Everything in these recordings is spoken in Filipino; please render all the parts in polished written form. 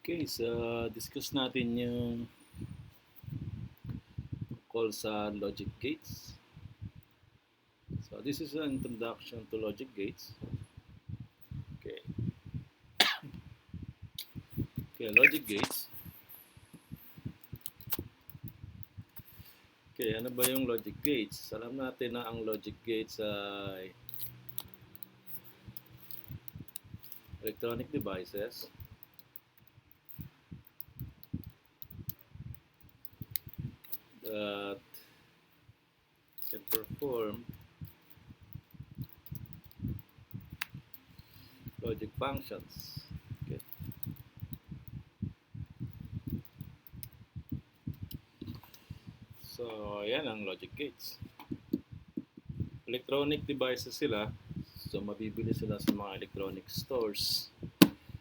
Okay, so discuss natin yung call sa logic gates. So this is an introduction to logic gates. Okay, logic gates. Okay, ano ba yung logic gates? Alam natin na ang logic gates ay electronic devices that can perform logic functions. Okay. So, ayan ang logic gates. Electronic devices sila. So, mabibili sila sa mga electronic stores.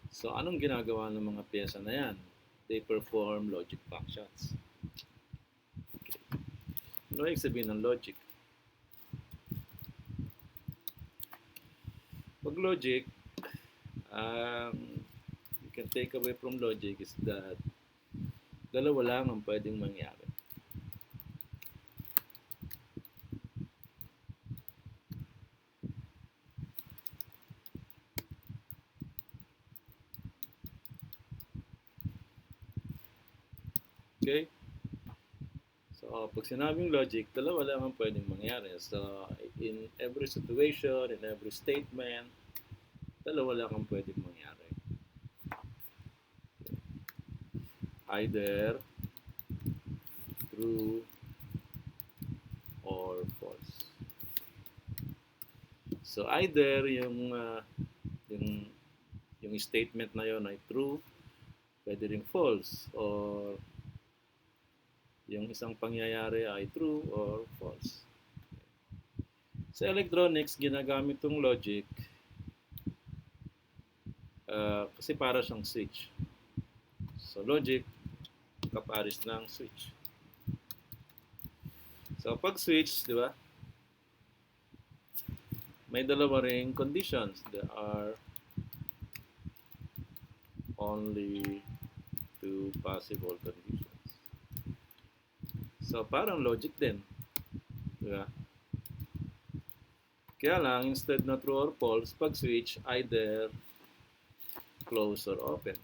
So, anong ginagawa ng mga pyesa na yan? They perform logic functions. Okay. Ano yung sabihin ng logic? Pag logic, you can take away from logic is that dalawa lang ang pwedeng mangyari. Okay? So, pag sinabing logic, dalawa lang ang pwedeng mangyari. So, in every situation, in every statement, dalawa lang ang pwedeng mangyari. Okay. Either true or false. So, either yung, yung statement na yon ay true, pwede ring false, or yung isang pangyayari ay true or false. Sa electronics, ginagamit itong logic kasi para siyang switch. So, logic, kaparis ng switch. So, pag switch, di ba, may dalawa ring conditions. There are only two possible conditions. So, parang logic din. Di ba? Kaya lang, instead na true or false, pag switch, either close or open.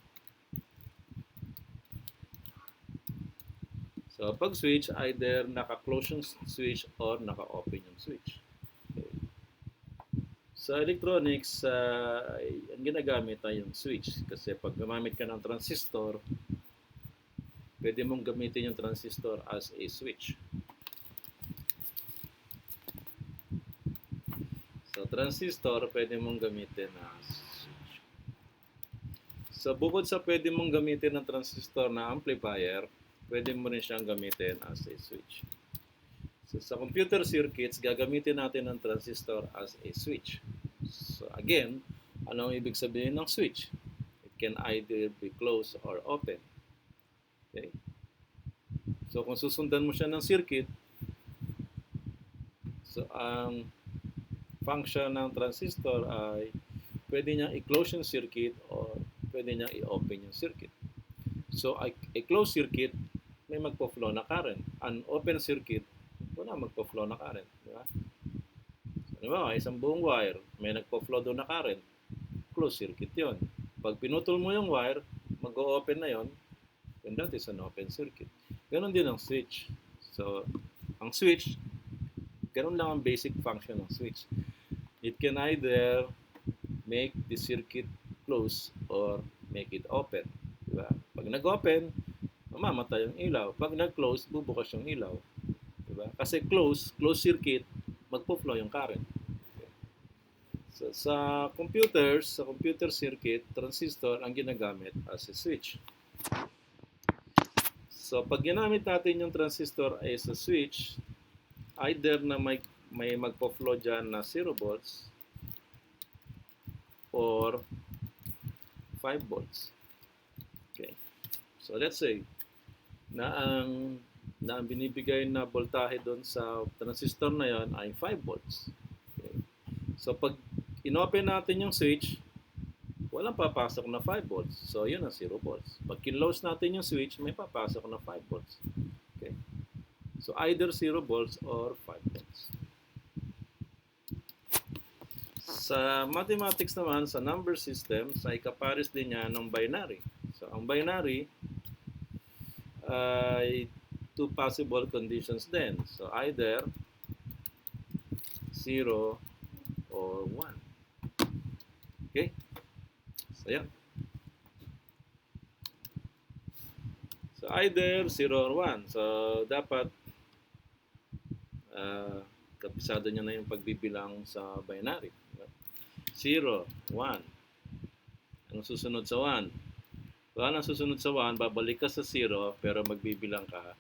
So, pag switch, either naka-close yung switch or naka-open yung switch. Okay. Sa electronics, ang ginagamit ay yung switch. Kasi pag gumamit ka ng transistor, pwede mong gamitin yung transistor as a switch. So, transistor, pwede mong gamitin as switch. So, bukod sa pwede mong gamitin ng transistor na amplifier, pwede mo rin siyang gamitin as a switch. So, sa computer circuits, gagamitin natin ang transistor as a switch. So, again, ano ang ibig sabihin ng switch? It can either be closed or open. Okay? So, kung susundan mo siya ng circuit, so ang function ng transistor ay pwede niyang i-close yung circuit or pwede niyang i-open yung circuit. So, a closed circuit, may magpo-flow na current. An open circuit, wala magpo-flow na current. Di ba? So, di ba, isang buong wire, may nagpo-flow doon na current. Closed circuit yon. Pag pinutol mo yung wire, mag-o-open na yon, and that is an open circuit. Ganon din ang switch. So, ang switch, ganon lang ang basic function ng switch. It can either make the circuit close or make it open. Diba? Pag nag-open, mamamatay yung ilaw. Pag nag-close, bubukas yung ilaw. Diba? Kasi close circuit, magpo-flow yung current. Okay. So, sa computer circuit, transistor ang ginagamit as a switch. So, pag ginamit natin yung transistor as a switch, either na may magpo-flow dyan na 0 volts or 5 volts. Okay. So, let's say na ang binibigay na voltahe doon sa transistor na yon ay 5 volts. Okay. So, pag inopen natin yung switch, walang papasok na 5 volts. So, yun ang 0 volts. Pag kinlose natin yung switch, may papasok na 5 volts. Okay? So, either 0 volts or 5 volts. Sa mathematics naman, sa number systems, ay kapares din niya ng binary. So, ang binary ay two possible conditions din. So, either 0 or 1. Okay? So, yan. So, either 0 or 1. So, dapat kapisado nyo na yung pagbibilang sa binary. 0, 1. Ang susunod sa 1. Wala nang susunod sa 1, babalik ka sa 0, pero magbibilang ka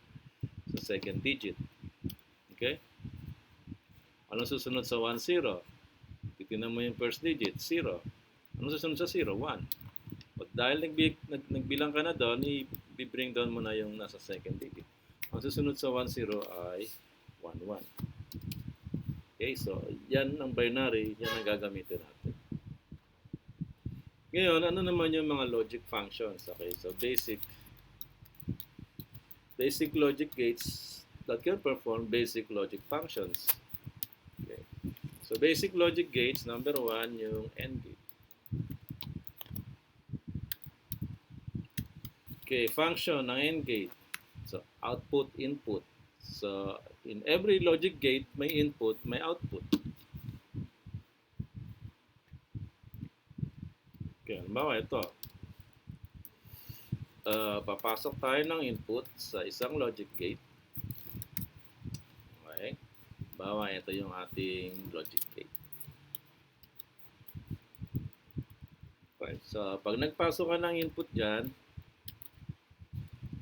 sa second digit. Okay? Anong susunod sa 1, 0? Titignan mo yung first digit, 0. Anong susunod sa 0? 1. But dahil nagbilang ka na doon, i-bring down mo na yung nasa second digit. Ang susunod sa 1, 0 ay 1, 1. Okay, so yan ang binary, yan ang gagamitin natin. Ngayon, ano naman yung mga logic functions? Okay, so basic logic gates that can perform basic logic functions. Okay. So basic logic gates, number 1, yung AND gate. Okay, function ng AND gate. So output, input. So in every logic gate, may input, may output. Okay, halimbawa ito. Papasok tayo ng input sa isang logic gate. Okay. Halimbawa, ito yung ating logic gate. Okay. So, pag nagpasok ka ng input dyan,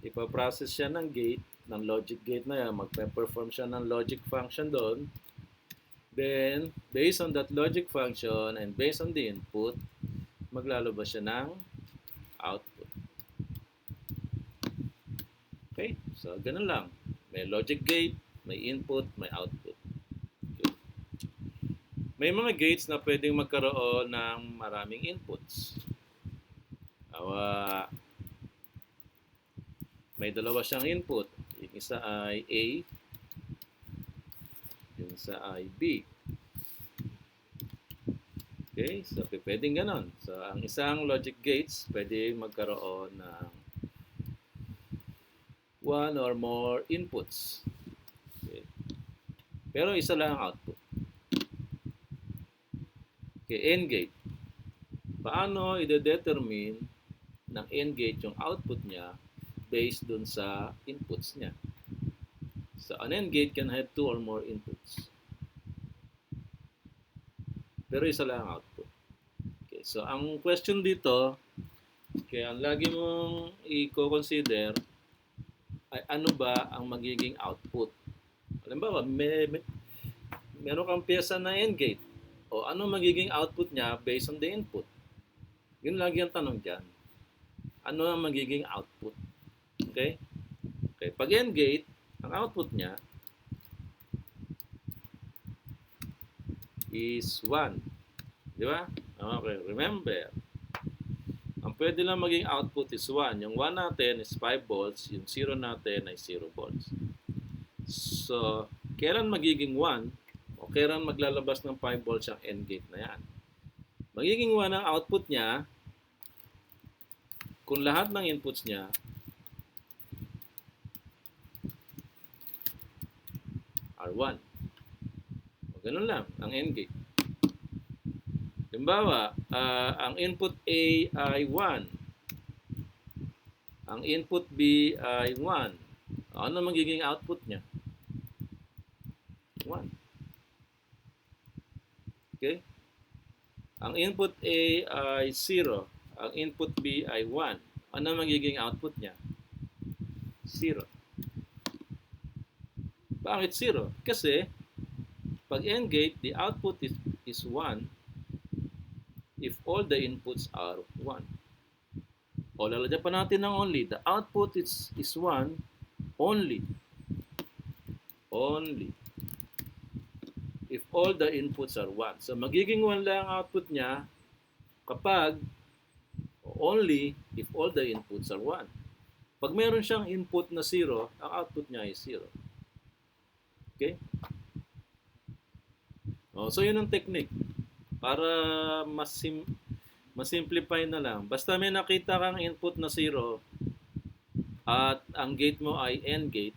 ipaprocess siya ng gate, ng logic gate na yan, magpe-perform siya ng logic function doon. Then, based on that logic function and based on the input, maglalabas siya ng output. Okay? So, ganun lang. May logic gate, may input, may output. Okay. May mga gates na pwedeng magkaroon ng maraming inputs. May dalawa siyang input. Yung isa ay A, yung isa ay B. Okay, so pwedeng ganon. So, ang isang logic gates pwede magkaroon ng one or more inputs. Okay. Pero isa lang ang output. Okay, AND gate. Paano i-determine ng AND gate yung output niya based dun sa inputs niya? So, an AND gate can have two or more inputs. Pero isa lang ang output. Okay, so ang question dito, okay, ang lagi mong i-consider ay ano ba ang magiging output. Halimbawa, meron kang pyesa na AND gate. O ano magiging output niya based on the input? Yun lagi ang tanong dyan. Ano ang magiging output? Okay? Okay, pag AND gate, ang output niya is 1. Di ba? Okay, remember. Ang pwede lang maging output is 1. Yung 1 natin is 5 volts, yung 0 natin ay 0 volts. So, kailan magiging 1 o kailan maglalabas ng 5 volts ang AND gate na yan? Magiging 1 ang output niya kung lahat ng inputs niya are 1. O, ganun lang ang AND gate. Halimbawa, ang input A ay 1. Ang input B ay 1. Ano magiging output niya? 1. Okay? Ang input A ay 0. Ang input B ay 1. Ano magiging output niya? 0. Bakit 0? Kasi, pag AND gate, the output is 1 if all the inputs are 1. O, lalagyan pa natin ng only. The output is 1 only. Only. If all the inputs are 1. So, magiging 1 lang ang output niya kapag only if all the inputs are 1. Pag meron siyang input na 0, ang output niya ay 0. Okay? So yun ang technique. Para masimplify na lang. Basta may nakita kang input na 0 at ang gate mo ay AND gate,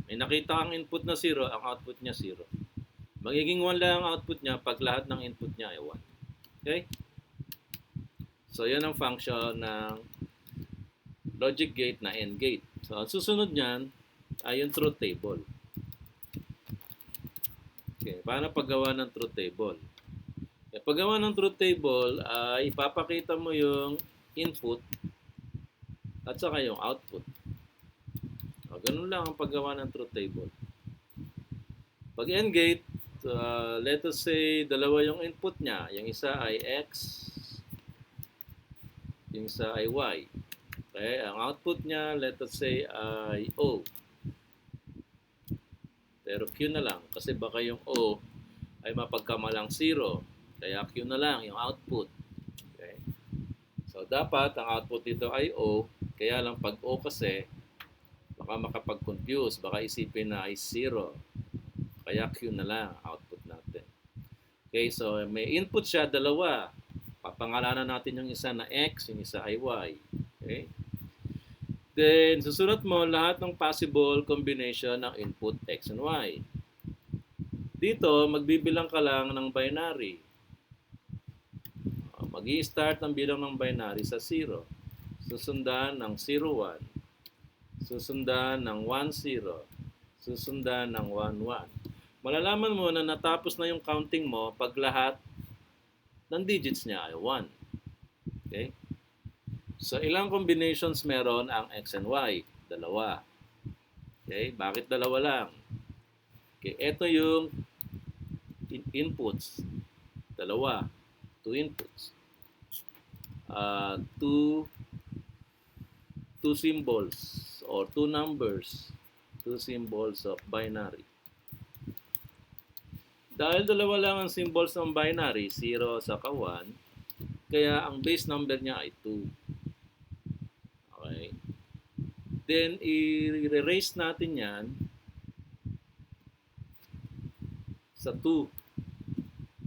may nakita kang input na 0, ang output niya 0. Magiging 1 lang ang output niya pag lahat ng input niya ay 1. Okay? So, yan ang function ng logic gate na AND gate. So, ang susunod niyan ay yung truth table. Okay, paano paggawa ng truth table? Okay, paggawa ng truth table ay ipapakita mo yung input at saka yung output. Ganun lang ang paggawa ng truth table. Pag AND gate, let us say dalawa yung input niya. Yung isa ay X, yung isa ay Y. Okay, ang output niya, let us say ay O. Pero Q na lang kasi baka yung O ay mapagkamalang 0. Kaya Q na lang yung output. Okay. So dapat ang output dito ay O. Kaya lang pag O kasi baka makapag-confuse, baka isipin na ay 0. Kaya Q na lang output natin. Okay, so may input siya, dalawa. Papangalanan natin yung isa na X, yung isa ay Y. Okay? Then, susunod mo lahat ng possible combination ng input X and Y. Dito, magbibilang ka lang ng binary. Mag-i-start ang bilang ng binary sa 0. Susundan ng 0, 1. Susundan ng 1-0, susundan ng 1-1. Malalaman mo na natapos na yung counting mo pag lahat ng digits niya ay 1. Okay? So, ilang combinations meron ang X and Y? Dalawa. Okay? Bakit dalawa lang? Okay, ito yung inputs. Dalawa. 2 inputs. Two symbols or 2 numbers, 2 symbols of binary. Dahil dalawa lang ang symbols ng binary, 0 saka 1, kaya ang base number niya ay 2. Okay. Then, i-erase natin yan sa 2.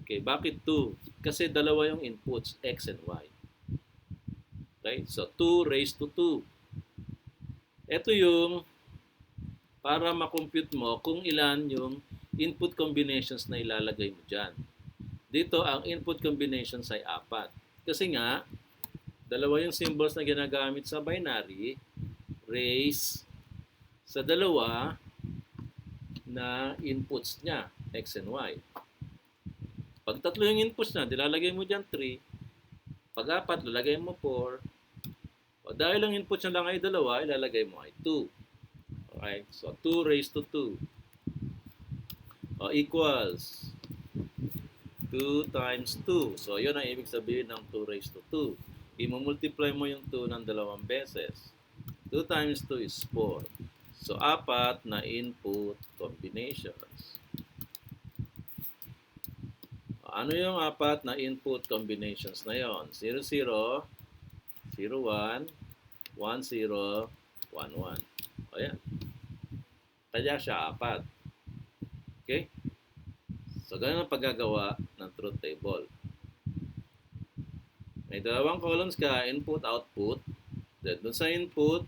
Okay, bakit 2? Kasi dalawa yung inputs, X and Y. Okay, so 2 raised to 2. Ito yung para makompute mo kung ilan yung input combinations na ilalagay mo dyan. Dito, ang input combinations ay 4. Kasi nga, dalawa yung symbols na ginagamit sa binary, raise sa dalawa na inputs niya, X and Y. Pag tatlo yung inputs niya, dilalagay mo dyan 3. Pag 4, lalagay mo 4. O dahil ang inputs niya lang ay 2, ilalagay mo ay 2. Okay, so 2 raised to 2. Equals 2 times 2. So, yun ang ibig sabihin ng 2 raised to 2. I-multiply mo yung 2 ng 2 beses. 2 times 2 is 4. So, 4 na input combinations. Ano yung 4 na input combinations na yon? 0, 0, 0, 1, 1, 0, 1, 1. Ayan. Kaya siya 4. Okay? So, ganun ang paggagawa ng truth table. May dalawang columns ka, input, output. Then, dun sa input,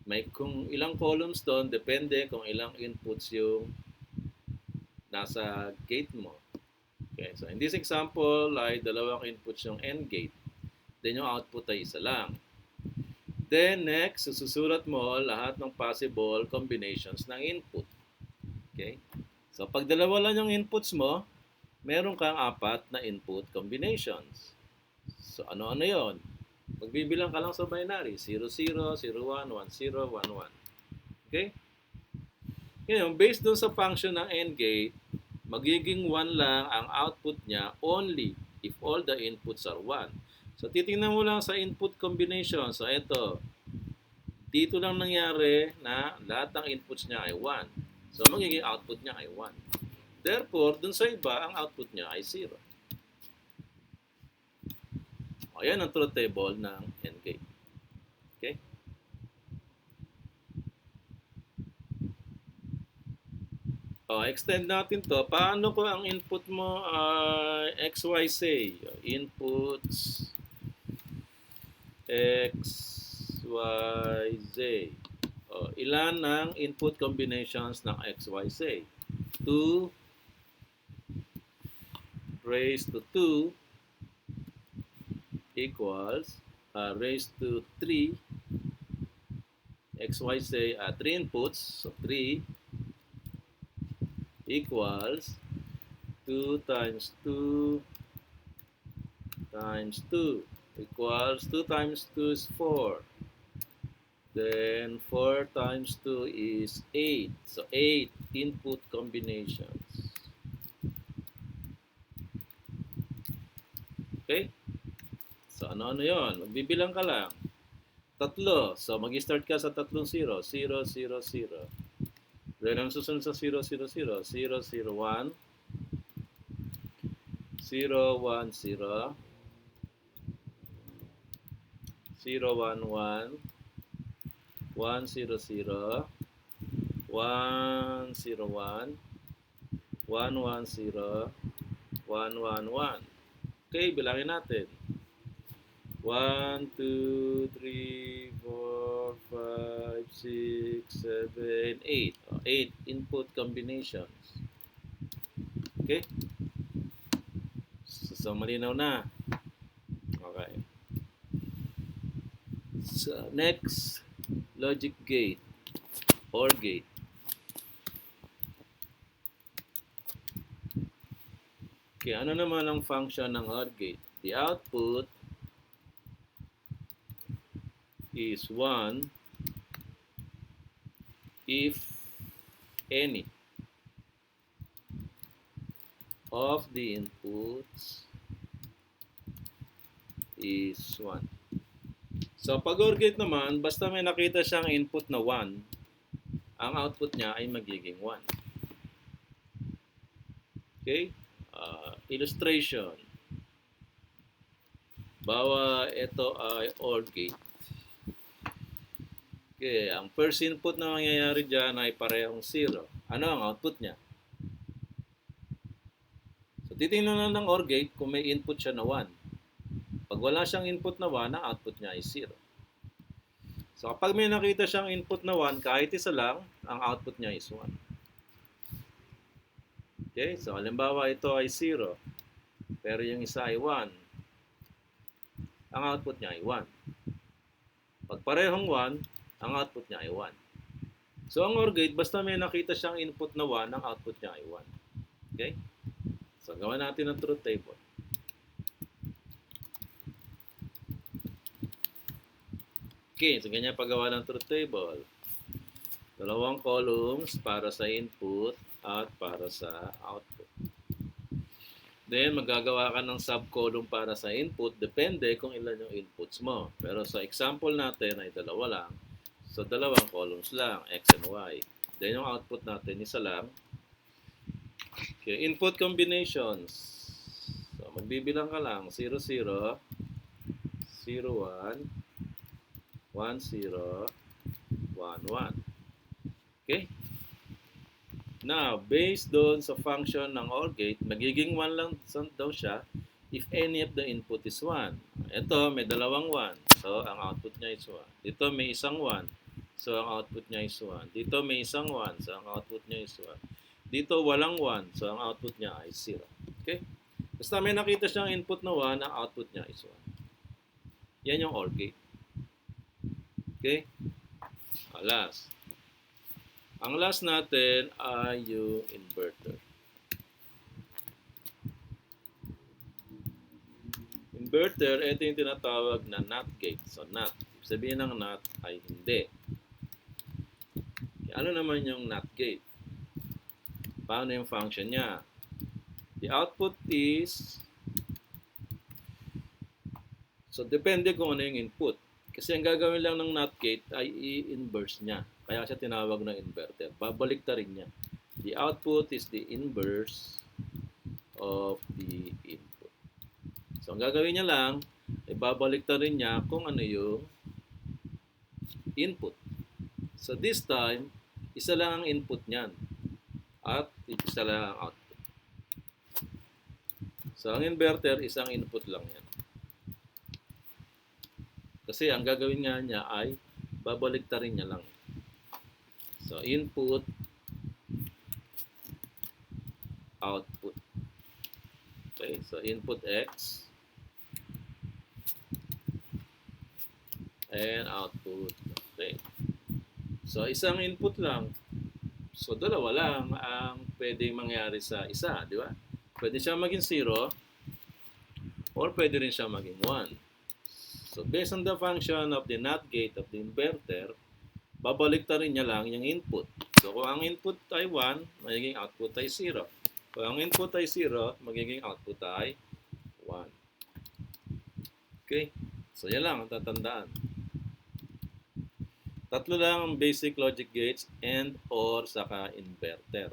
may kung ilang columns doon, depende kung ilang inputs yung nasa gate mo. Okay, so in this example, ay dalawang inputs yung AND gate. Then, yung output ay isa lang. Then, next, susulat mo lahat ng possible combinations ng input. Okay? So, pag dalawa lang yung inputs mo, meron kang 4 na input combinations. So, ano-ano yon? Magbibilang ka lang sa binary. 0, 0, 0, 1, 1, 0, 1, 1. Okay? Ngayon, based dun sa function ng AND gate, magiging 1 lang ang output niya only if all the inputs are 1. So, titingnan mo lang sa input combination. So, ito. Dito lang nangyari na lahat ng inputs niya ay 1. So, magiging output niya ay 1. Therefore, dun sa iba, ang output niya ay 0. Ayan ang truth table ng AND gate. Okay? Extend natin to. Paano ko ang input mo ay XYZ? Inputs XYZ. Ilan ang input combinations ng XYZ? 2 raised to 2 equals raised to 3 XYZ, 3 inputs, so 3 equals 2 times 2 times 2 equals 2 times 2 is 4. Then 4 times 2 is 8. So 8 input combinations. Okay? So ano-ano yun? Magbibilang ka lang. Tatlo. So mag-start ka sa tatlong 0. 0, 0, 0. Then ang susunod sa 0, 0, 0. 0, 0, 1. 0, 1, 0. 0, 1, 1. 1, 0, 0. 1, 0, 1. 1, 1, 0. 1, 1, 1. Okay, bilangin natin. 1, 2, 3, 4, 5, 6, 7, 8. 8 input combinations. Okay? So malinaw na. Okay. So, next, logic gate, OR gate. Okay, ano naman ang function ng OR gate? The output is 1 if any of the inputs is 1. So, pag OR gate naman, basta may nakita siyang input na 1, ang output niya ay magiging 1. Okay? Illustration. Bawa ito ay OR gate. Okay, ang first input na mangyayari dyan ay parehong 0. Ano ang output niya? So, titingnan lang ng OR gate kung may input siya na 1. Pag wala siyang input na 1, ang output niya ay 0. So, kapag may nakita siyang input na 1, kahit isa lang, ang output niya is 1. Okay, so halimbawa ito ay 0, pero yung isa ay 1. Ang output niya ay 1. Pag parehong 1, ang output niya ay 1. So, ang OR gate, basta may nakita siyang input na 1, ang output niya ay 1. Okay? So, gawa natin ang truth table. Okay, so ganyan paggawa ng truth table. Dalawang columns para sa input at para sa output. Then, magagawa ka ng sub-column para sa input, depende kung ilan yung inputs mo. Pero sa example natin ay dalawa lang. So, dalawang columns lang, X and Y. Then, yung output natin, isa lang. Okay, input combinations. So, magbibilang ka lang, 0, 0, 0, 1, 1, 0, 1, 1. Okay? Now, based doon sa function ng OR gate, magiging 1 lang daw siya if any of the input is 1. Ito, may dalawang 1. So, ang output niya is 1. Dito, may isang 1. So, ang output niya is 1. Dito, may isang 1. So, ang output niya is 1. Dito, walang 1. So, ang output niya ay 0. Okay? Basta may nakita siyang input na 1, ang output niya is 1. Yan yung OR gate. Okay? Last. Ang last natin ay yung inverter. Inverter, ito yung tinatawag na NOT gate. So, NOT. Sabihin ng NOT ay hindi. Okay, ano naman yung NOT gate? Paano yung function niya? The output is... So, depende kung ano yung input. Kasi ang gagawin lang ng NOT gate ay i-inverse niya. Kaya siya tinawag na inverter. Babalik ta rin niya. The output is the inverse of the input. So, ang gagawin niya lang, babalik na rin niya kung ano yung input. So this time, isa lang ang input niyan at isa lang ang output. So ang inverter, isang input lang yan. Kasi ang gagawin nga niya ay babalik na rin niya lang. So input, output. Okay, so input X and output. Okay. So isang input lang. So dalawa lang ang pwedeng mangyari sa isa, di ba? Pwede siya maging 0 or pwede rin siya maging 1. So based on the function of the NOT gate of the inverter, babalik na rin niya lang yung input. So kung ang input ay 1, magiging output ay 0. Kung ang input ay 0, magiging output ay 1. Okay? So yan lang ang tatandaan. Tatlo lang ang basic logic gates and or saka inverter.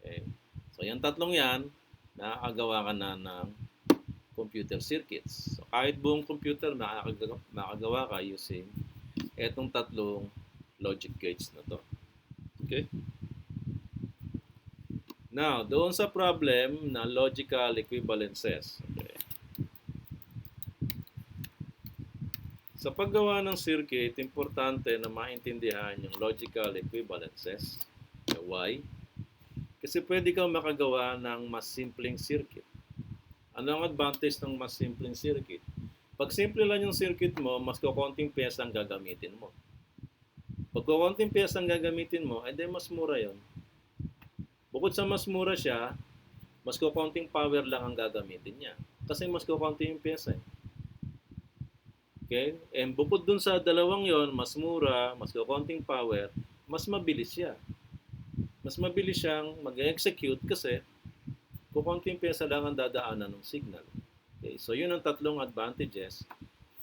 Okay? So yan tatlong yan, nakakagawa ka na ng computer circuits. So kahit buong computer makakagawa ka using etong tatlong logic gates na to. Okay? Now, doon sa problem na logical equivalences. Okay. Sa paggawa ng circuit, importante na maintindihan yung logical equivalences, why? Kasi pwede kang makagawa ng mas simpleng circuit. Ano ang advantage ng mas simpleng circuit? Pag simple lang yung circuit mo, mas kukonting pyesa ang gagamitin mo. Pag kukonting pyesa ang gagamitin mo, edi mas mura yon. Bukod sa mas mura siya, mas kukonting power lang ang gagamitin niya. Kasi mas kukonting yung pyesa. Okay? And bukod dun sa dalawang yon, mas mura, mas kukonting power, mas mabilis siya. Mas mabilis siyang mag-execute kasi kukonting pyesa lang ang dadaanan ng signal. Okay? So yun ang tatlong advantages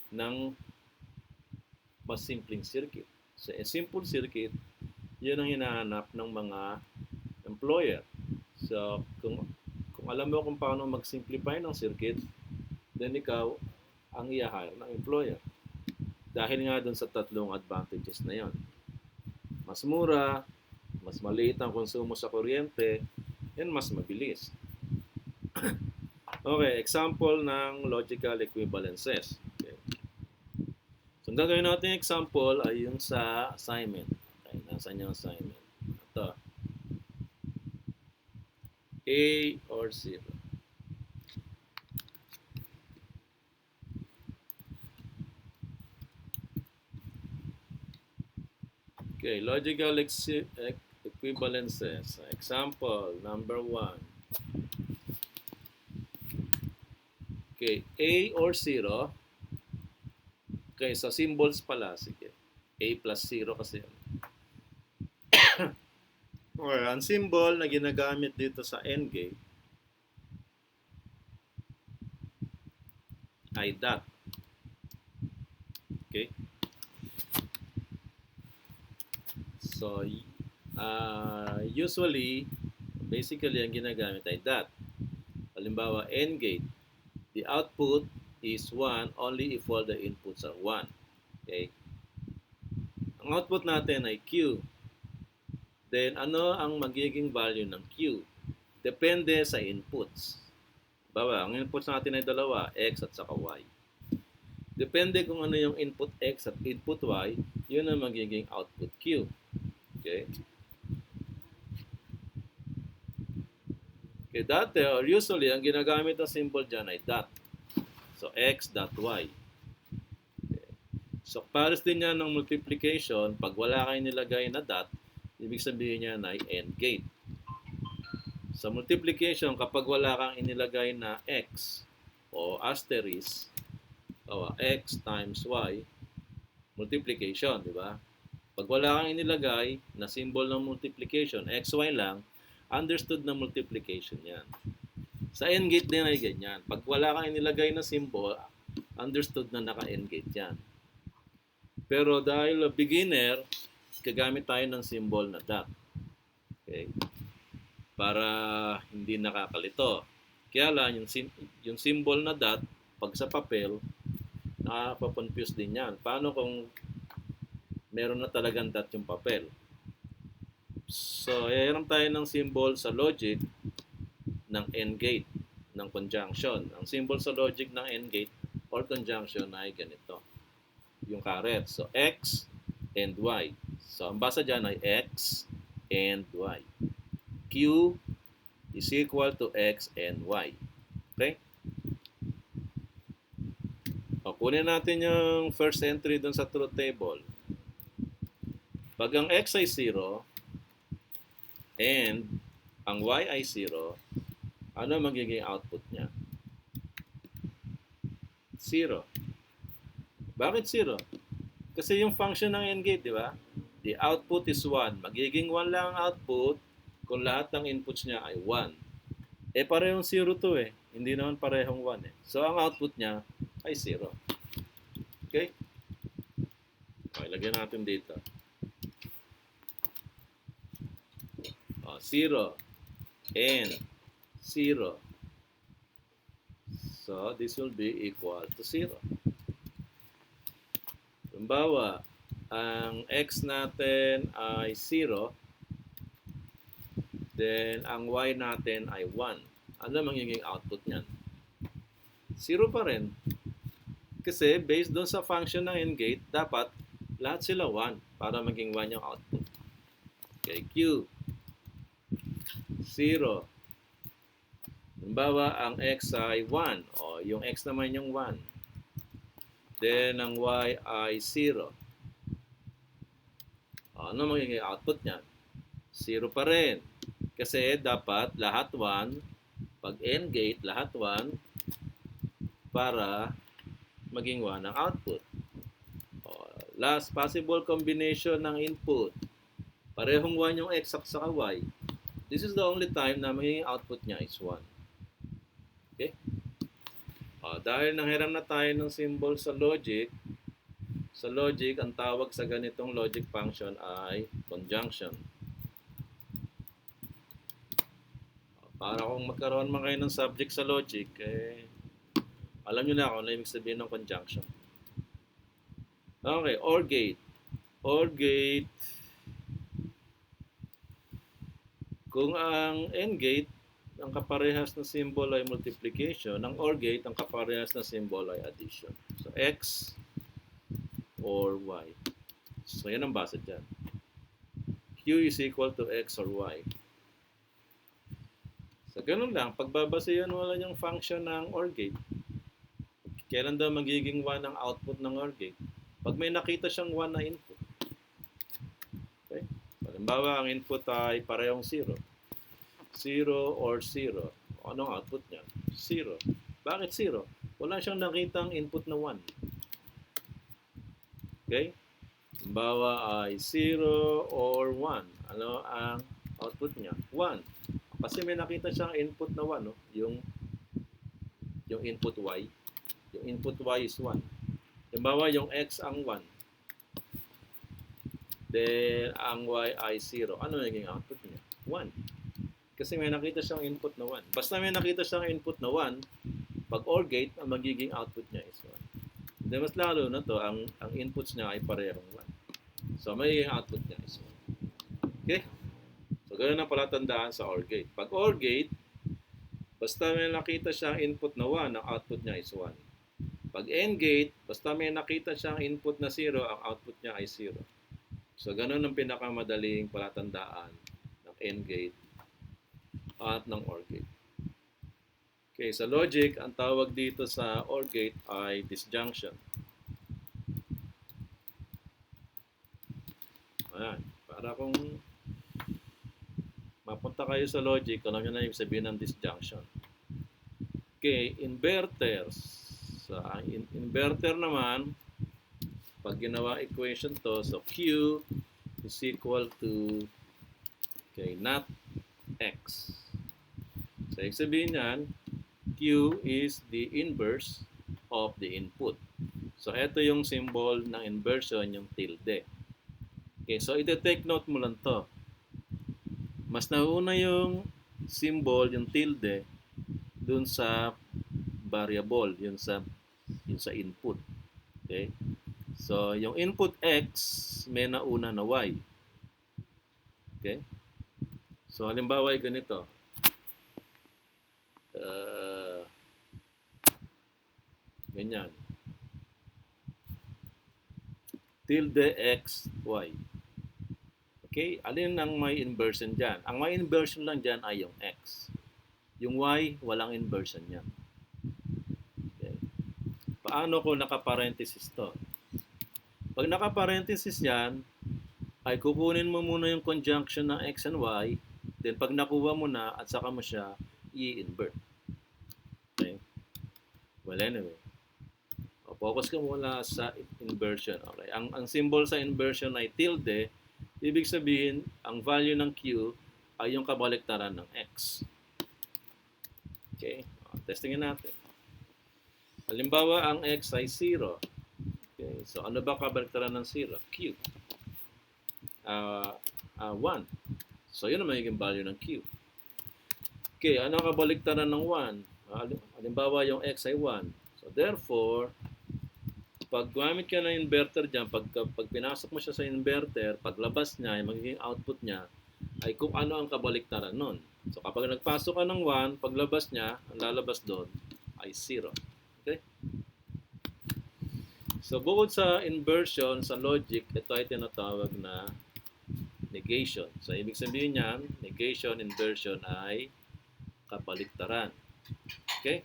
ng mas simpleng circuit. So a simple circuit, yun ang hinahanap ng mga employer. So kung alam mo kung paano mag-simplify ng circuit, then ikaw ang i-hire ng employer. Dahil nga dun sa tatlong advantages na yon. Mas mura, mas maliit ang konsumo sa kuryente, and mas mabilis. Okay, example ng logical equivalences. Okay. So, ang gagawin natin example ay yung sa assignment. Okay, nasaan yung assignment? Ito. A or 0. Okay, logical equivalences. Example number 1. Okay, A or 0. Okay, sa symbols pala, sige. A plus 0 kasi yan. Okay, ang symbol na ginagamit dito sa AND gate ay dot. Okay? So, usually, basically, ang ginagamit ay dot. Halimbawa, AND gate. The output is 1 only if all the inputs are 1. Okay? Ang output natin ay Q. Then, ano ang magiging value ng Q? Depende sa inputs. Bawa, ang inputs natin ay dalawa, X at saka Y. Depende kung ano yung input X at input Y, yun ang magiging output Q. Okay? Okay, dati or usually, ang ginagamit ng symbol dyan ay dot. So, X dot Y. Okay. So, pares din yan ng multiplication. Pag wala kayong nilagay na dot, ibig sabihin niya ay AND gate. Sa multiplication, kapag wala kang inilagay na X o asterisk, X times Y, multiplication, di ba? Pag wala kang inilagay na symbol ng multiplication, XY lang, understood na multiplication yan. Sa AND gate din ay ganyan. Pag wala kang inilagay na symbol, understood na naka-AND gate yan. Pero dahil beginner, gagamit tayo ng symbol na dot. Okay? Para hindi nakakalito. Kaya lang, yung symbol na dot, pag sa papel, nakaka-confuse din yan. Paano kung meron na talagang dot yung papel? So, hiram tayo ng symbol sa logic ng AND gate, ng conjunction. Ang symbol sa logic ng AND gate or conjunction ay ganito. Yung caret. So, X and Y. So, ang basa dyan ay X and Y. Q is equal to X and Y. Okay? O, kunin natin yung first entry dun sa truth table. Pag ang X ay 0 and ang Y ay 0, ano magiging output niya? 0. Bakit 0? Kasi yung function ng AND gate, di ba? The output is 1. Magiging 1 lang ang output kung lahat ng inputs niya ay 1. Eh, parehong 0 to eh. Hindi naman parehong 1 eh. So, ang output niya ay 0. Okay? Okay, lagyan natin dito. 0 and 0. So, this will be equal to 0. Halimbawa, ang X natin ay 0, then ang Y natin ay 1. Ano magiging output niyan? 0 pa rin. Kasi based doon sa function ng AND gate, dapat lahat sila 1 para maging 1 yung output. Okay, Q 0. Halimbawa, ang X ay 1. O, yung X naman yung 1. Then, ang Y ay 0. O, ano magiging output niyan? 0 pa rin. Kasi dapat lahat 1. Pag AND gate, lahat 1 para maging 1 ang output. O, last possible combination ng input. Parehong 1 yung X at saka Y. This is the only time na magiging output niya is 1. Okay? Dahil nanghiram na tayo ng symbol sa logic, ang tawag sa ganitong logic function ay conjunction. Para kung magkaroon man kayo ng subject sa logic, alam nyo na kung ano ibig sabihin ng conjunction. Okay, OR gate. OR gate, kung ang AND gate, ang kaparehas na symbol ay multiplication, ang OR gate, ang kaparehas na symbol ay addition. So, X or Y. So, yan ang basa dyan. Q is equal to X or Y. So, ganun lang. Pagbabasihan mo lang yung function ng OR gate. Kailan daw magiging 1 ang output ng OR gate? Pag may nakita siyang 1 na input. Okay? Halimbawa, ang input ay parehong 0. 0 or 0. Anong output niya? 0. Bakit 0? Wala siyang nakitang input na 1. Okay? Halimbawa ay 0 or 1. Ano ang output niya? 1. Kasi may nakita siyang input na 1. No? Yung input Y. Yung input Y is 1. Halimbawa yung X ang 1. Then ang Y ay 0. Ano naging output niya? 1. Kasi may nakita siyang input na 1. Basta may nakita siyang input na 1, pag OR gate, ang magiging output niya is 1. Then mas lalo na to, ang inputs niya ay parehong 1. So, magiging output niya is 1. Okay? So, ganoon ang palatandaan sa OR gate. Pag OR gate, basta may nakita siyang input na 1, ang output niya is 1. Pag AND gate, basta may nakita siyang input na 0, ang output niya ay 0. So, ganoon ang pinakamadaling palatandaan ng AND gate at ng OR gate. Okay, sa logic, ang tawag dito sa OR gate ay disjunction. Ayan, para kung mapunta kayo sa logic, alam nyo na yung sabihin ng disjunction. Okay, inverters. Sa inverter naman, pag ginawa equation to, so Q is equal to not X. So, ibig sabihin yan, Q is the inverse of the input. So, ito yung symbol ng inversion, yung tilde. Okay, so ite-take note mo lang to. Mas nauna yung symbol, yung tilde, dun sa variable, yun sa input. Okay? So, yung input X, may nauna na Y. Okay? So, halimbawa ay ganito. Ganyan. Tilde X, Y. Okay? Alin ang may inversion dyan? Ang may inversion lang dyan ay yung X. Yung Y, walang inversion yan. Okay? Paano kung nakaparenthesis to? Pag nakaparenthesis yan, ay kukunin mo muna yung conjunction ng X and Y, then pag nakuha mo na at saka mo siya i-invert. Okay? Well, anyway. Focus ka muna sa inversion. Okay? Ang symbol sa inversion ay tilde. Ibig sabihin, ang value ng Q ay yung kabaliktaran ng X. Okay? Testingin natin. Halimbawa, ang X ay 0. Okay? So, ano ba kabaliktaran ng 0? Q. 1. So, yun ang magiging value ng Q. Okay, ano ang kabaliktaran ng 1? Halimbawa, yung X ay 1. So, therefore, pag gumamit ka ng inverter dyan, pag pinasok mo siya sa inverter, paglabas niya, yung magiging output niya, ay kung ano ang kabaliktaran nun. So kapag nagpasok ka ng 1, paglabas niya, ang lalabas doon ay 0. Okay? So bukod sa inversion, sa logic, ito ay tinatawag na negation. So ibig sabihin niyan, negation, inversion ay kabaliktaran. Okay?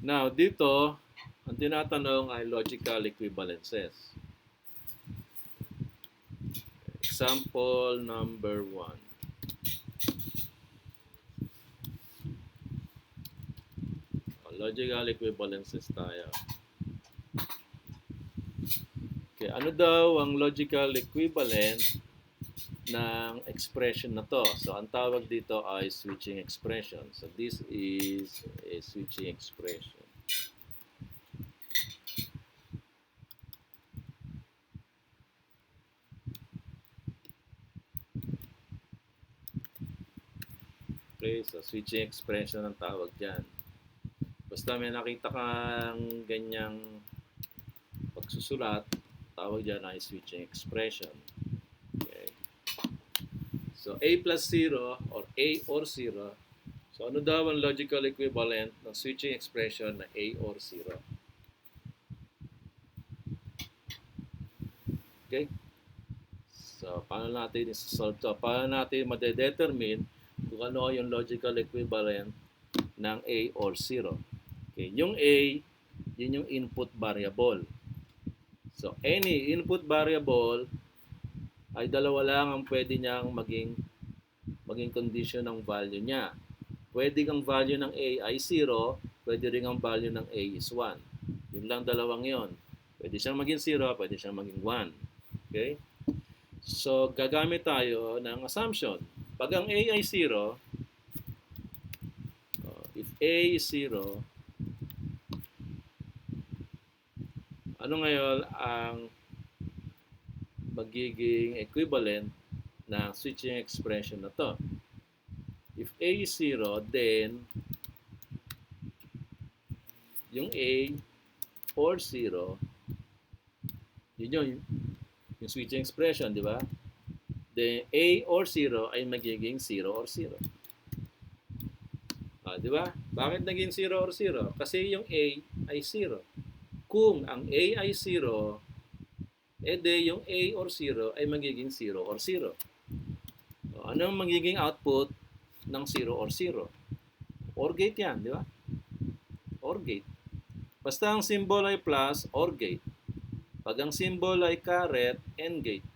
Now, dito, ang tinatanong ay logical equivalences. Example number 1. Logical equivalences tayo. Okay, ano daw ang logical equivalent ng expression na to? So, ang tawag dito ay switching expression. So, this is a switching expression. Okay, so switching expression ang tawag dyan. Basta may nakita kang ganyang pagsusulat, tawag dyan ay switching expression. Okay. So, A plus 0 or A or 0. So, ano daw ang logical equivalent ng switching expression na A or 0? Okay? So, paano natin i-solve to? Paano natin ma-determine kung ano yung logical equivalent ng A or 0? Okay, yung A, yun yung input variable. So, any input variable ay dalawa lang ang pwede niyang maging condition ng value niya. Pwede ang value ng A ay 0, pwede rin ang value ng A is 1. Yun lang dalawang yon. Pwede siyang maging 0, pwede siyang maging 1. Okay? So, gagamit tayo ng assumption. Pag ang A ay 0, if A is 0, ano ngayon ang magiging equivalent na switching expression na to? If A is 0, then yung A or 0, yun yung switching expression, di ba? The A or 0 ay magiging 0 or 0. Di ba? Bakit naging 0 or 0? Kasi yung A ay 0. Kung ang A ay 0, edi yung A or 0 ay magiging 0 or 0. Ano ang magiging output ng 0 or 0? OR gate yan, di ba? OR gate. Basta ang symbol ay plus, OR gate. Pag ang symbol ay caret, AND gate.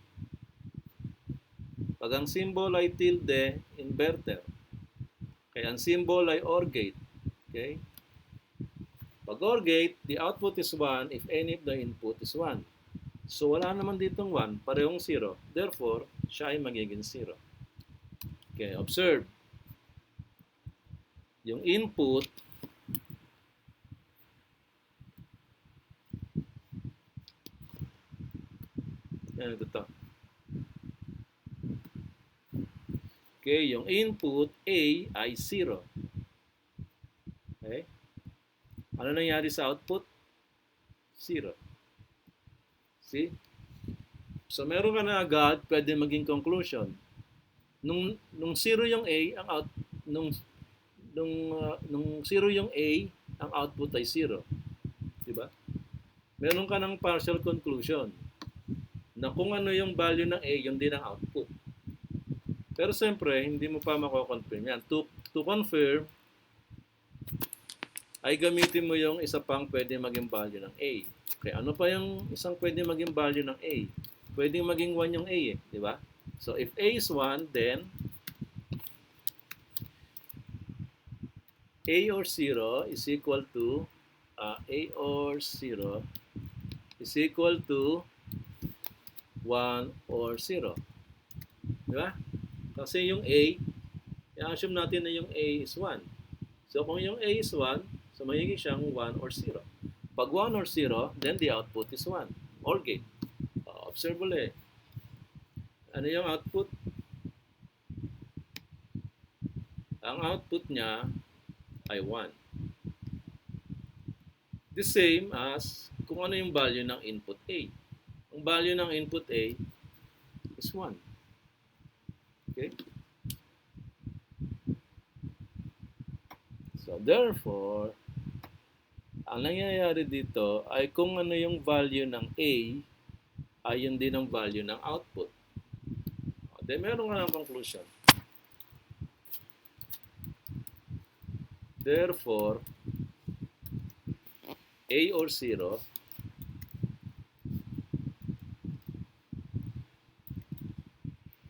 Pag ang symbol ay tilde, inverter. Kaya ang symbol ay OR gate. Okay? Pag OR gate, the output is 1 if any of the input is 1. So wala naman ditong 1, parehong 0. Therefore, siya ay magiging 0. Okay, observe. Yung input yan ito. Okay, yung input A ay 0. Okay? Ano nangyari sa output? 0. See? So meron ka na agad, pwede maging conclusion. Nung 0 yung A, ang out nung 0 yung A, ang output ay 0. Di ba? Meron ka ng partial conclusion na kung ano yung value ng A, yun din ang output. Pero siyempre, hindi mo pa mako-confirm yan. To confirm, ay gamitin mo yung isa pang pwede maging value ng A. Okay, ano pa yung isang pwede maging value ng A? Pwedeng maging 1 yung A eh, di ba? So if A is 1, then A or 0 is equal to A or 0 is equal to 1 or 0. Di ba? Kasi yung A, i-assume natin na yung A is 1. So kung yung A is 1, so magiging siyang 1 or 0. Pag 1 or 0, then the output is 1. OR gate. Observe ulit. Ano yung output? Ang output niya ay 1. The same as kung ano yung value ng input A. Ang value ng input A is 1. Okay? So therefore, ang nangyayari dito ay kung ano yung value ng A, ay yun din ang value ng output. Then meron ka ng conclusion. Therefore, A or 0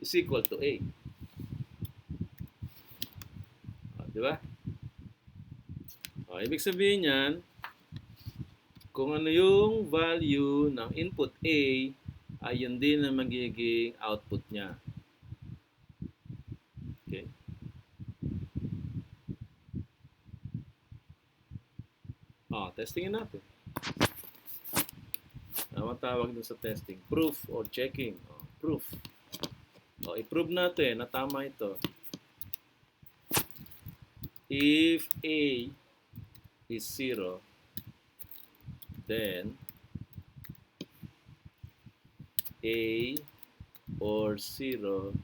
is equal to A. Di ba? Ibig sabihin yan, kung ano yung value ng input A, ay yun din ang magiging output niya. Okay? Testingin natin. Ano tawag dun sa testing? Proof or checking. Proof. I-prove natin na tama ito. If A is 0, then A or 0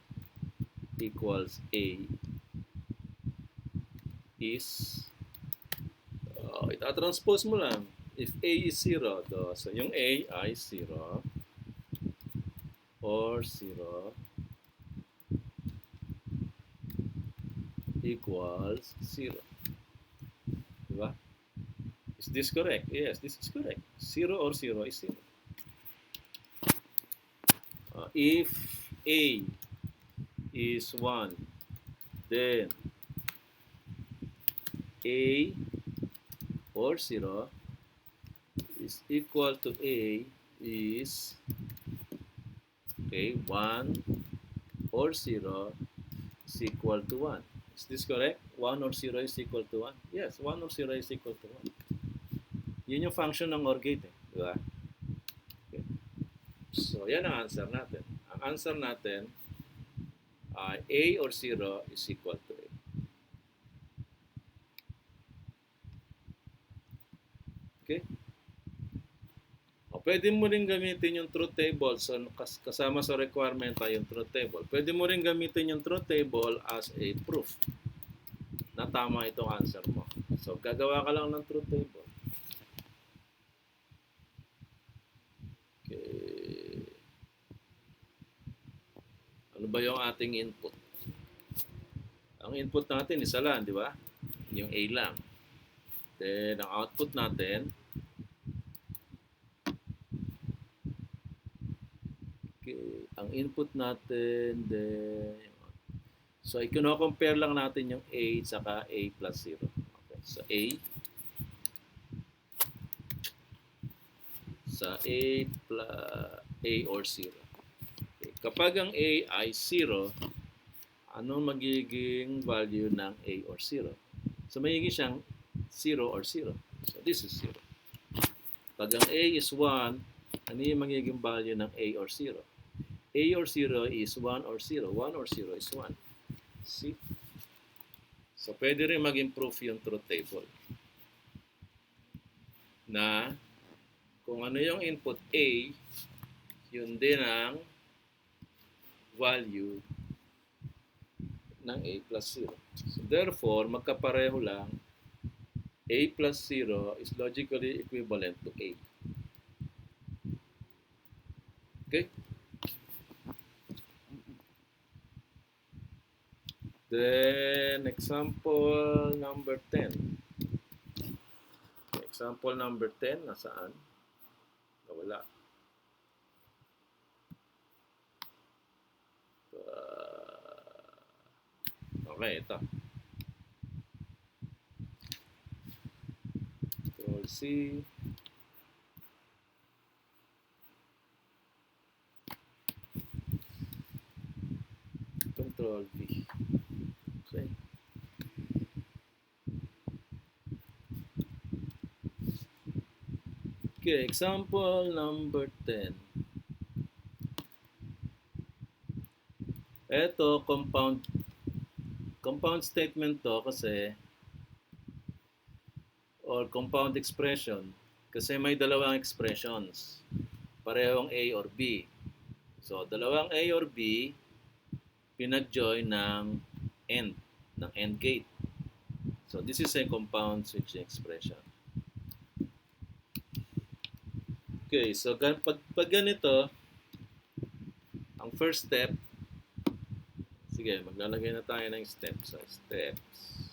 equals A is itatranspose mo lang. If A is 0, so yung A ay 0 or 0 equals 0. Diba? Is this correct? Yes, this is correct. 0 or 0 is 0. If A is 1, then A or 0 is equal to A is 1 or 0 is equal to 1. Is this correct? 1 or 0 is equal to 1? Yes, 1 or 0 is equal to 1. Yun yung function ng OR gate. Diba? Okay. So, yan ang answer natin. Ang answer natin ay A or 0 is equal to A. Okay? Pwede mo rin gamitin yung truth table. So, kasama sa requirement ay yung truth table. Pwede mo rin gamitin yung truth table as a proof na tama itong answer mo. So, gagawa ka lang ng truth table. Okay. Ano ba yung ating input? Ang input natin isa lang, di ba? Yung A lang. Then, ang output natin, ang input natin, then, so, i-compare lang natin yung A saka A plus 0. Okay. So, A sa A plus A or 0. Okay. Kapag ang A ay 0, ano magiging value ng A or 0? So, magiging siyang 0 or 0. So, this is 0. Pag ang A is 1, ano yung magiging value ng A or 0? A or 0 is 1 or 0. 1 or 0 is 1. See? So, pwede rin mag-improve yung truth table na Kung ano yung input A, yun din ang value ng A plus 0. So therefore, magkapareho lang, A plus 0 is logically equivalent to A. Okay? Then, example number 10. Example number 10, nasaan? Wala. Okay, ito. Control C. Control V. Okay. Okay, example number 10. Ito, compound statement to kasi, or compound expression, kasi may dalawang expressions. Parehong A or B. So, dalawang A or B, pinag-join ng AND, ng AND gate. So, this is a compound switching expression. Okay, so pag ganito, ang first step, sige, maglalagay na tayo ng steps. So, steps.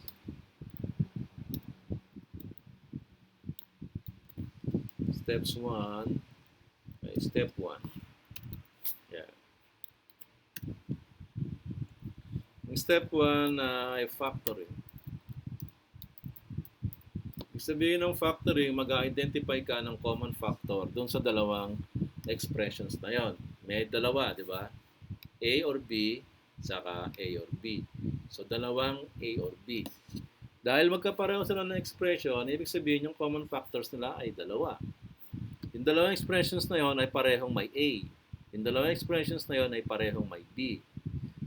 Steps 1. Okay, step 1. Yeah. Ang step 1 ay factoring. Ibig sabihin ng factoring, mag-identify ka ng common factor doon sa dalawang expressions na yon. May dalawa, di ba? A or B, saka A or B. So, dalawang A or B. Dahil magkapareho sila ng expression, ibig sabihin yung common factors nila ay dalawa. Yung dalawang expressions na yon ay parehong may A. Yung dalawang expressions na yon ay parehong may B.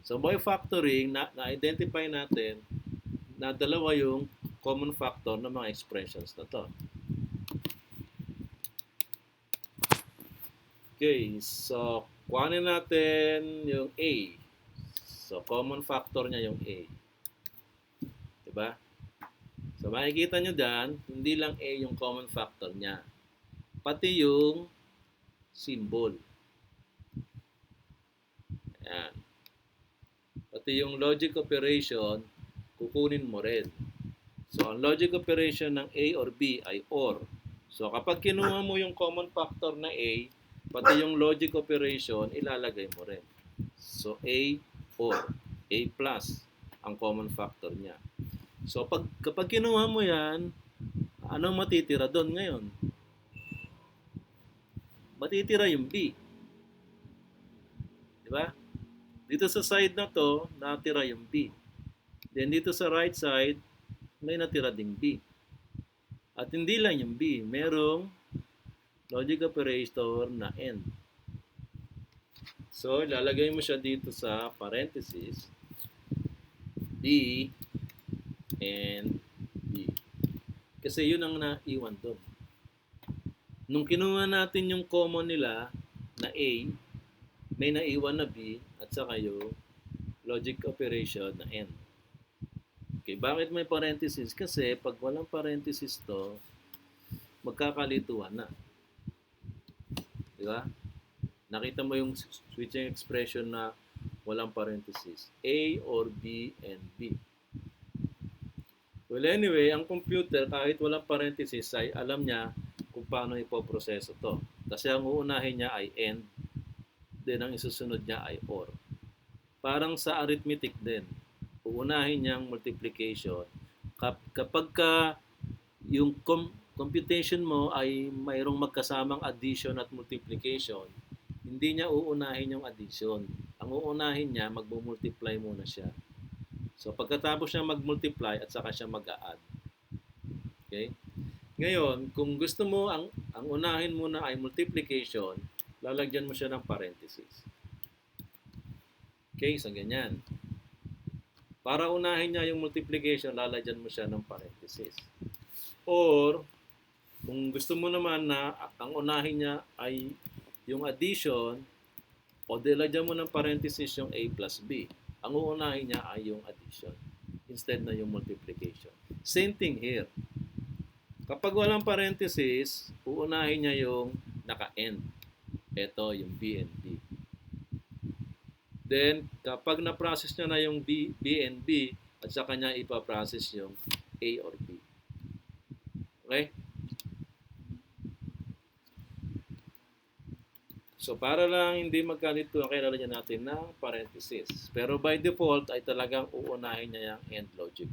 So by factoring, na-identify natin na dalawa yung common factor ng mga expressions na to. Okay, so kuhanin natin yung A. So common factor niya yung A. Diba? So makikita nyo dyan, hindi lang A yung common factor niya. Pati yung symbol. Ayan. Pati yung logic operation, kukunin mo rin. So, ang logic operation ng A or B ay OR. So, kapag kinuha mo yung common factor na A, pati yung logic operation, ilalagay mo rin. So, A OR. A plus ang common factor niya. So, kapag kinuha mo yan, anong matitira doon ngayon? Matitira yung B. Diba? Dito sa side na to, natira yung B. Then dito sa right side, may natira ding B. At hindi lang yung B, merong logic operator na AND. So, ilalagay mo siya dito sa parenthesis, B and B. Kasi yun ang naiwan doon. Nung kinuha natin yung common nila na A, may naiwan na B at saka yung logic operation na AND. Okay, bakit may parenthesis? Kasi pag walang parenthesis to, magkakalituhan na. Diba? Nakita mo yung switching expression na walang parenthesis. A or B and B. Well, anyway, ang computer, kahit walang parenthesis, ay alam niya kung paano ipoproseso to. Kasi ang uunahin niya ay AND, then ang isusunod niya ay OR. Parang sa arithmetic din, uunahin niyang multiplication. Kapag yung computation mo ay mayroong magkasamang addition at multiplication, hindi niya uunahin yung addition. Ang uunahin niya, mag-multiply muna siya. So pagkatapos siya mag-multiply at saka siya mag-add. Okay? Ngayon, kung gusto mo ang unahin muna ay multiplication, lalagyan mo siya ng parenthesis. Okay, so ganyan. Para unahin niya yung multiplication, lalagyan mo siya ng parenthesis. Or, Kung gusto mo naman na ang unahin niya ay yung addition, o dilagyan mo ng parenthesis yung A plus B. Ang uunahin niya ay yung addition instead na yung multiplication. Same thing here. Kapag walang parenthesis, uunahin niya yung naka-end. Ito yung B and B. Then, kapag na-process niya na yung B and B, at saka niya ipaprocess yung A or B. Okay? So, para lang hindi magkalito, kailangan natin ng parenthesis. Pero by default, ay talagang uunahin niya yung end logic.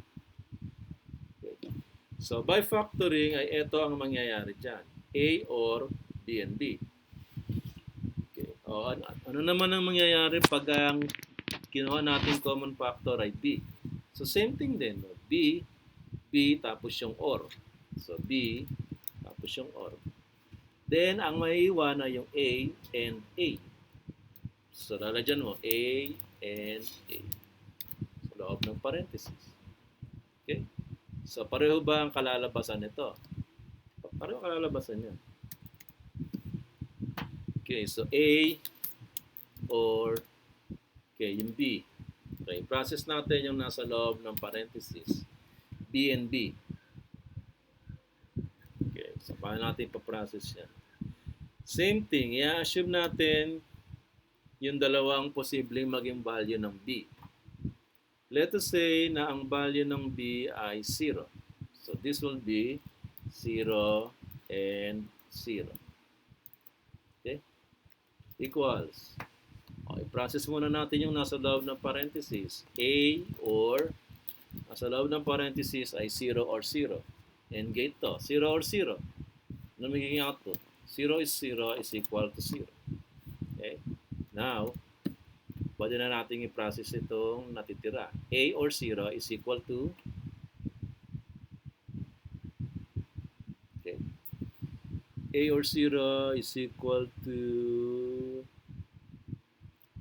Okay. So, by factoring, ay ito ang mangyayari dyan. A or B and B. Okay. O, ano naman ang mangyayari pag ang kinuha natin common factor ay B? So, same thing din. No? B, tapos yung OR. So, B, tapos yung OR. Then, ang maiiwan ay yung A and A. So, lalagyan mo A and A sa loob ng parenthesis. Okay? So, pareho ba ang kalalabasan nito? Pareho kalalabasan niya. Okay, so A or okay, yung B. Okay, process natin yung nasa loob ng parenthesis. B and B. Okay, so paano natin ipaprocess yan? Same thing, i-assume natin yung dalawang posibleng maging value ng B. Let us say na ang value ng B ay 0. So this will be 0 and 0. Okay? Equals. Okay, process muna natin yung nasa loob ng parenthesis. A or nasa loob ng parenthesis ay 0 or 0. And gate to, 0 or 0. Ano magiging output? 0 is 0 is equal to 0. Okay? Now, pwede na natin i-process itong natitira. A or 0 is equal to okay. A or 0 is equal to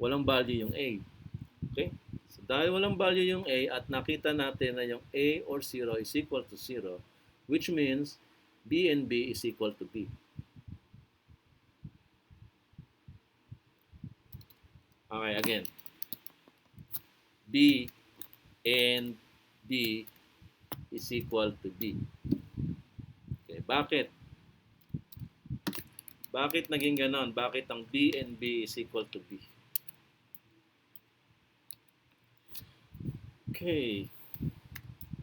walang value yung A. Okay? So, dahil walang value yung A at nakita natin na yung A or 0 is equal to 0, which means B and B is equal to B. Okay, again. B and B is equal to B. Okay, bakit? Bakit naging ganon? Bakit ang B and B is equal to B? Okay.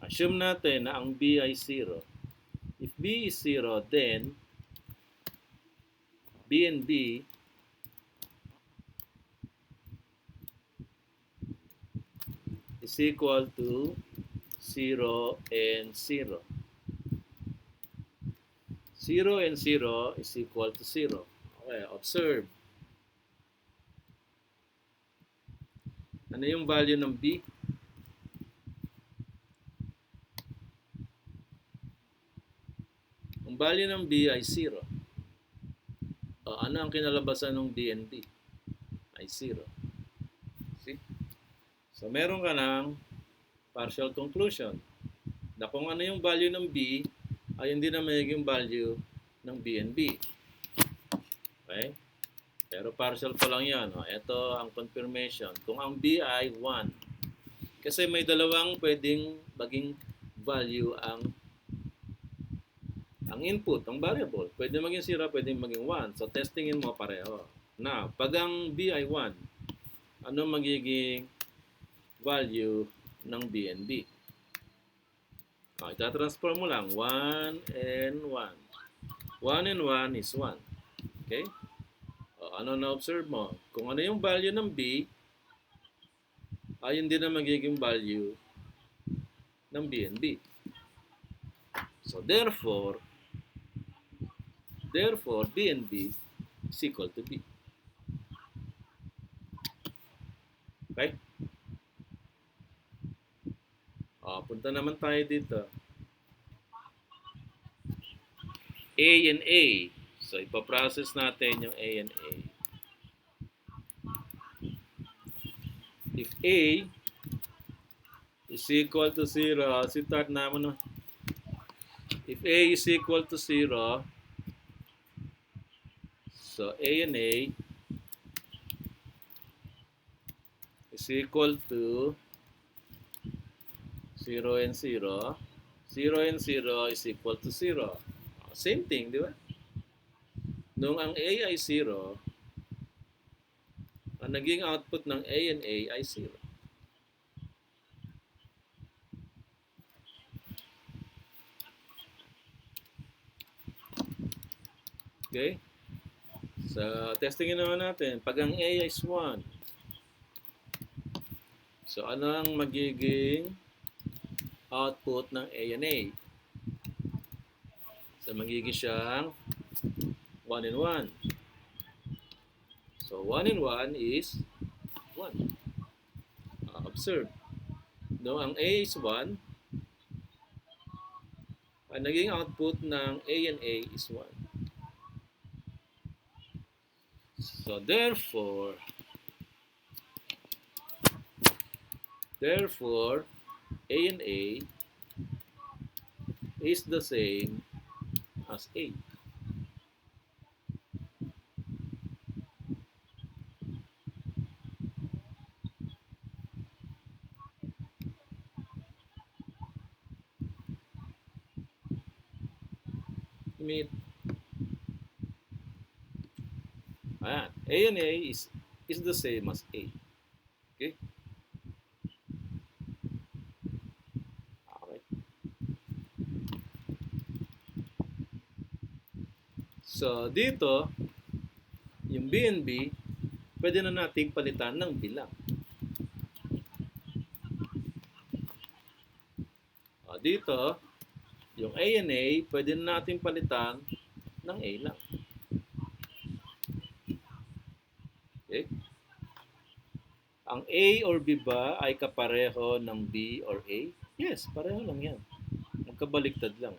Assume natin na ang B ay 0. If B is 0, then B and B is equal to 0 and 0. 0 and 0 is equal to 0. Okay, observe. Ano yung value ng B? Ang value ng B ay 0. Ano ang kinalabasan ng B and B? Ay 0. See? So, meron ka ng partial conclusion na kung ano yung value ng B ay hindi na magiging value ng B and B. Okay? Pero partial pa lang yan. Ito ang confirmation. Kung ang B ay 1, kasi may dalawang pwedeng maging value ang input, ang variable. Pwede maging 0, pwede maging 1. So, testingin mo pareho. Now, pag ang B ay 1, ano magiging value ng B and B? Itatransform mo lang. 1 and 1. 1 and 1 is 1. Okay? Ano na-observe mo? Kung ano yung value ng B, ay hindi na magiging value ng B and B. So, therefore, B and B is equal to B. Okay? Punta naman tayo dito. A and A. So, ipaprocess natin yung A and A. If A is equal to 0, start naman If A is equal to 0, so A and A is equal to 0 and 0. 0 and 0 is equal to 0. Same thing, di ba? Nung ang A ay 0, ang naging output ng A and A ay 0. Okay? So, testingin naman natin. Pag ang A is 1, so ano ang magiging output ng A and A? So, magiging siyang 1 and 1. So, 1 and 1 is 1. Observe. No, ang A is 1. Ang naging output ng A and A is 1. So, therefore, A and A is the same as A. Meet. Ayan. A and A is the same as A. Okay? Okay. So, dito, yung B and B, pwede na nating palitan ng bilang. Dito, yung A and A, pwede na nating palitan ng A lang. Okay? Ang A or B ba ay kapareho ng B or A? Yes, pareho lang yan. Magkabaliktad lang.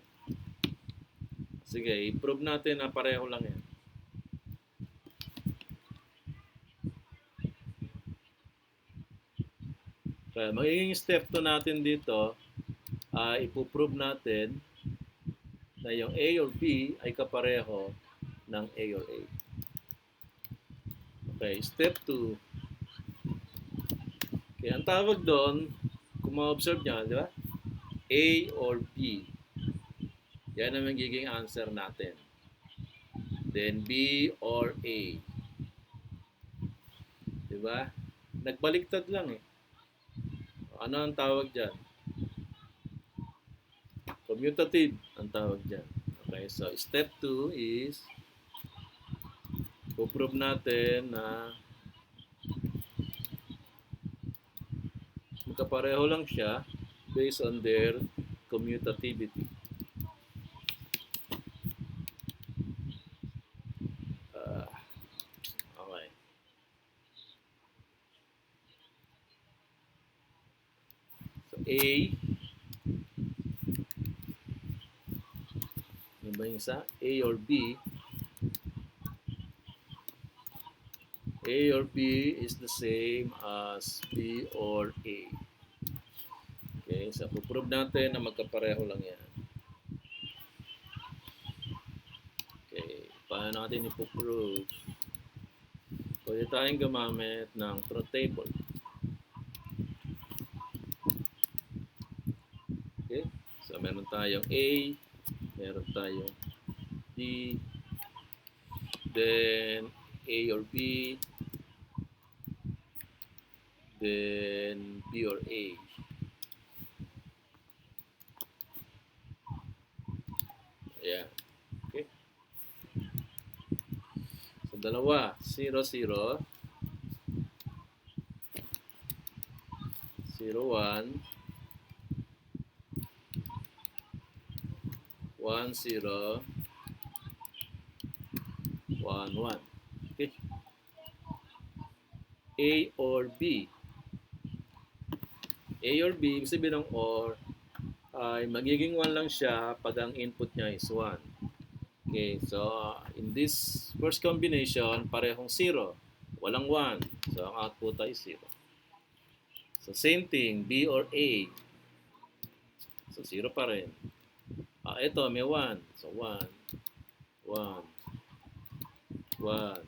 Sige, i-prove natin na pareho lang yan. Kaya magiging step 2 natin dito, ipuprove natin na yung A or B ay kapareho ng A or A. Okay, step 2. Okay, ang tawag doon, kung ma-observe nyo, di ba? A or B. Yan ang magiging answer natin. Then B or A. Di ba? Nagbaliktad lang eh. Ano ang tawag dyan? Commutative ang tawag dyan. Okay, so step 2 is puprove natin na magkapareho lang siya based on their commutativity. Okay. So A, ano ba yung isa? A or B. A or B is the same as B or A. Okay, so puprove natin na magkapareho lang yan. Okay, paano natin ipuprove? Pwede tayong gumamit ng truth table. Okay, so meron tayong A, meron tayong B, then A or B, then B or A. Ayan. Okay. So, dalawa. 0, 0. 0, 1. 1, 0. 1, 1. Okay. A or B. A or B, ibig sabihin ng or, ay magiging 1 lang siya pag ang input niya is 1. Okay, so in this first combination, parehong 0. Walang 1. So ang output ay 0. So same thing, B or A. So 0 pa rin. Ito, may 1. So, 1, 1, 1,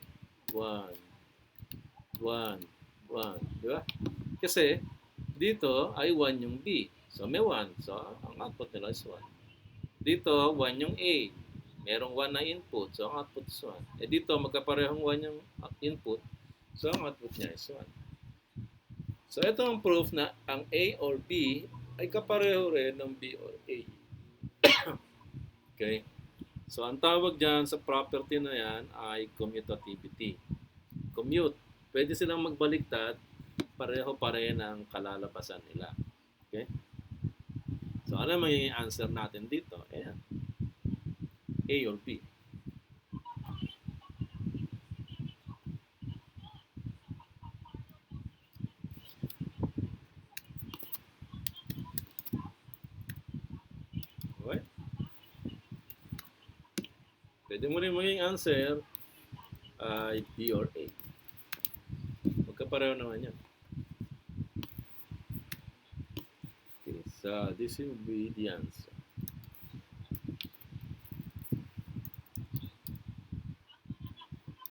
1, 1, 1. Di ba? Kasi, dito ay 1 yung B. So, may 1. So, ang output nila is 1. Dito, 1 yung A. Merong 1 na input. So, ang output is 1. Dito, magkaparehong 1 yung input. So, ang output niya is 1. So, ito ang proof na ang A or B ay kapareho rin ng B or A. Okay? So, ang tawag dyan sa property na yan ay commutativity. Commute. Pwede silang magbaliktad, pareho pa rin ang kalalabasan nila. Okay? So, ano magiging answer natin dito? Ayan. A or B. Okay? Pwede mo rin maging answer ay B or A. Magkapareho naman yan. Okay, so this will be the answer.